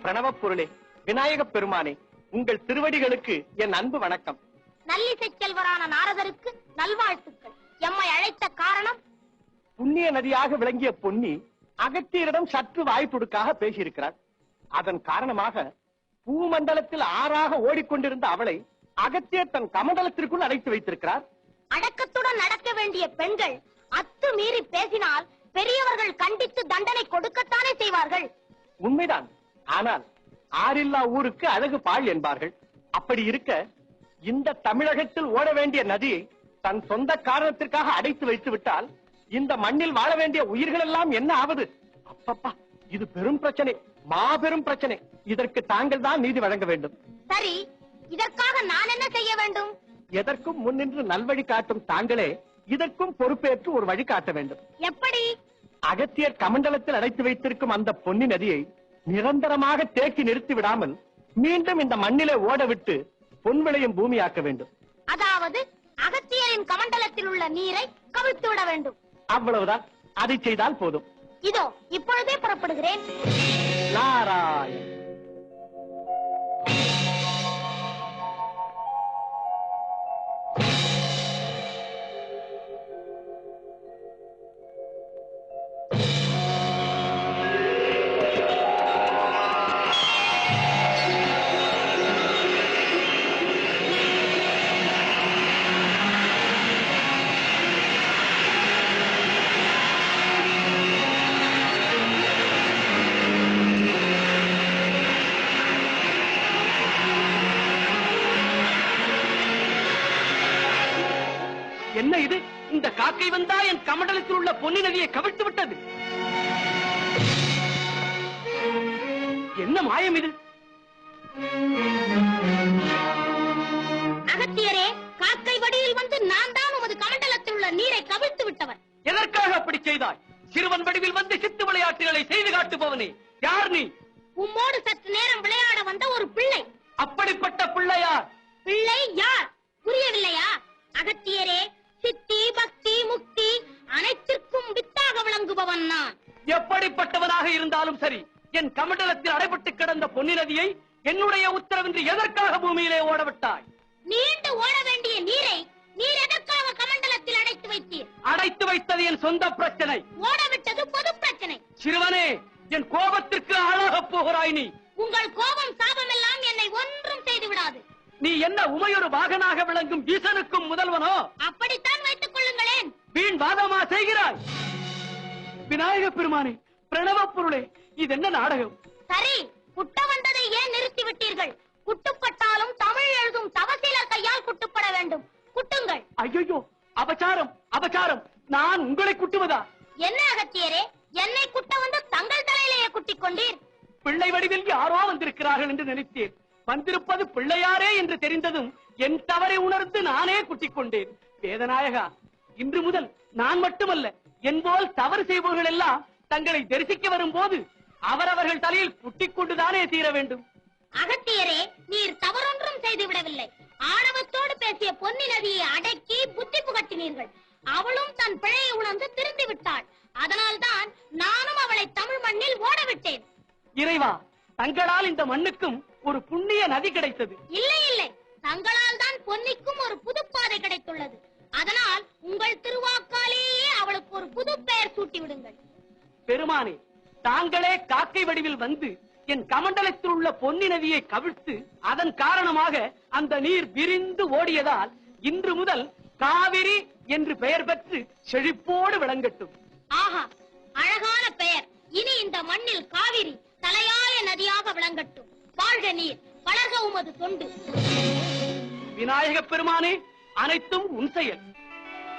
பிரணவ பொருளே, விநாயக பெருமானே, உங்கள் திருவடிகளுக்கு என் அன்பு வணக்கம். நல்லிசை செல்வரான நாரதருக்கு நல்வாழ்த்துக்கள். எம்மை அழைத்த காரணம்? புண்ணிய நதியாக விளங்கிய பொன்னி அகத்தியரிடம் சற்று வாய்ப்புடுக்காக பேசியிருக்கிறார். அதன் காரணமாக பூமண்டலத்தில் ஆறாக ஓடிக்கொண்டிருந்த அவளை அகத்தியர் தன் கமண்டலத்திற்குள் அடைத்து வைத்திருக்கிறார். அடக்கத்துடன் நடக்க வேண்டிய பெண்கள் அத்துமீறி பேசினால் பெரியவர்கள் கண்டித்து தண்டனை கொடுக்கத்தானே செய்வார்கள். உண்மைதான். ஆனால் ஆறில்லா ஊருக்கு அழகு பாழ் என்பார்கள். அப்படி இருக்க இந்த தமிழகத்தில் ஓட வேண்டிய நதியை தன் சொந்த காரணத்திற்காக அடைத்து வைத்து விட்டால் இந்த மண்ணில் வாழ வேண்டிய உயிர்கள் எல்லாம் என்ன ஆவது? அப்பப்பா, இது பெரும் பிரச்சனை, மாபெரும் பிரச்சனை. இதற்கு தாங்கள் தான் நீதி வழங்க வேண்டும். சரி, இதற்காக நான் என்ன செய்ய வேண்டும்? எதற்கும் முன்னின்று நல்வழி காட்டும் தாங்களே இதற்கும் பொறுப்பேற்று ஒரு வழி காட்ட வேண்டும். எப்படி? அகத்தியர் கமண்டலத்தில் அடைத்து வைத்திருக்கும் அந்த பொன்னி நதியை நிரந்தரமாக தேக்கி நிறுத்தி விடாமல் மீண்டும் இந்த மண்ணிலே ஓட விட்டு பொன் விளையும் பூமியாக்க வேண்டும். அதாவது அகத்தியரின் கமண்டலத்தில் உள்ள நீரை கவிழ்த்து விட வேண்டும். அவ்வளவுதான். அதை செய்தால் போதும். இதோ இப்பொழுதே புறப்படுகிறேன். நாராயண். என்ன இது? இந்த காக்கை வந்தா என் கமண்டலத்தில் உள்ள பொன்னி நதியை கவிழ்த்து விட்டது. என்ன மாயம் இது? அகத்தியரே, காக்கை வடிவில் வந்து நான் தான் உமது கமண்டலத்தில் உள்ள நீரை கவிழ்த்து விட்டவன். எதற்காக அப்படி செய்தாய்? சிறுவன் வடிவில் வந்து சித்து விளையாட்டுகளை செய்து காட்டுபவனே, யார் நீ? உம்மோடு சற்று நேரம் விளையாட வந்த ஒரு பிள்ளை. அப்படிப்பட்ட பிள்ளையார்? பிள்ளை யார் புரியவில்லையா? அகத்தியரே, சித்தி, பக்தி, முக்தி அனைத்திற்கும் வித்தாக விளங்குபவன் நான். எப்படிப்பட்டவனாக இருந்தாலும் சரி, என் கமண்டலத்தில் அடைபட்டு கிடந்த பொன்னி நதியை என்னுடைய உத்தரவின்றி எதற்காக பூமியிலே ஓடவிட்டாய்? நீண்டு ஓட வேண்டிய நீரை நீர் எதற்காக கமண்டலத்தில் அடைத்து வைத்தீர்? அடைத்து வைத்தது என் சொந்த பிரச்சனை. ஓடவிட்டது பொது பிரச்சனை. சிறுவனே, என் கோபத்திற்கு ஆளாக போகிறாய் நீ. உங்கள் கோபம் சாபம் எல்லாம் என்னை ஒன்றும் செய்து விடாது. நீ என்ன உமையொரு வாகனாக விளங்கும் ஈசனுக்கும் முதல்வனோ? அப்படித்தான் வைத்துக் கொள்ளுங்களேன். வீண் வாதமா செய்கிறாய்? விநாயக பெருமானே, பிரணவ பொருளே, இது என்ன நாடகம்? சரி, குட்ட வந்ததை ஏன் நிறுத்தி விட்டீர்கள்? குட்டுப்பட்டாலும் தமிழ் எழுதும் தவசீலர் கையால் குட்டுப்பட வேண்டும். குட்டுங்கள். ஐயோ, அபச்சாரம், அபச்சாரம். நான் உங்களை குட்டுவதா? என்ன அகத்தியரே, என்னை குட்ட வந்து தங்கள் தலையிலேயே குட்டிக் கொண்டீர்? பிள்ளை வடிவில் யாரோ வந்திருக்கிறார்கள் என்று நினைத்தேன். வந்திருப்பது பிள்ளையாரே என்று தெரிந்ததும் என் தவறை உணர்ந்து நானே குட்டிக் கொண்டேன். வேதநாயகா, இன்று முதல் நான் மட்டுமல்ல, என்போல் தவறு செய்பவர்கள் எல்லாம் தங்களை தரிசிக்க வரும்போது அவரவர்கள் தலையில் குட்டிக் கொண்டுதானே தீர வேண்டும். அகத்தியரே, நீர் தவறொன்றும் செய்து விடவில்லை. ஆணவத்தோடு பேசிய பொன்னி நதியை அடக்கி புத்தி புகட்டினீர்கள். அவளும் தன் பிழையை உணர்ந்து திருந்தி விட்டாள். அதனால்தான் நானும் அவளை தமிழ் மண்ணில் ஓடவிட்டேன். இறைவா, தங்களால் இந்த மண்ணுக்கும் ஒரு புண்ணிய நதி கிடைத்தது. இல்லை இல்லை, தங்களால் தான் பொன்னிக்கும் ஒரு புதுப்பாதை கிடைத்துள்ளது. அதனால் உங்கள் திருவாக்காலேயே அவளுக்கு ஒரு புது பெயர் சூட்டி விடுங்கள். பெருமானே, தாங்களே காக்கை வடிவில் வந்து என் கமண்டலத்தில் உள்ள பொன்னி நதியை கவிழ்த்து அதன் காரணமாக அந்த நீர் விரிந்து ஓடியதால் இன்று முதல் காவிரி என்று பெயர் பெற்று செழிப்போடு விளங்கட்டும். ஆஹா, அழகான பெயர். இனி இந்த மண்ணில் காவிரி தலையாய நதியாக விளங்கட்டும். வாழ்க நீர், வளர்க உமது தொண்டு. விநாயக பெருமானே, அனைத்தும் உன் செயல்.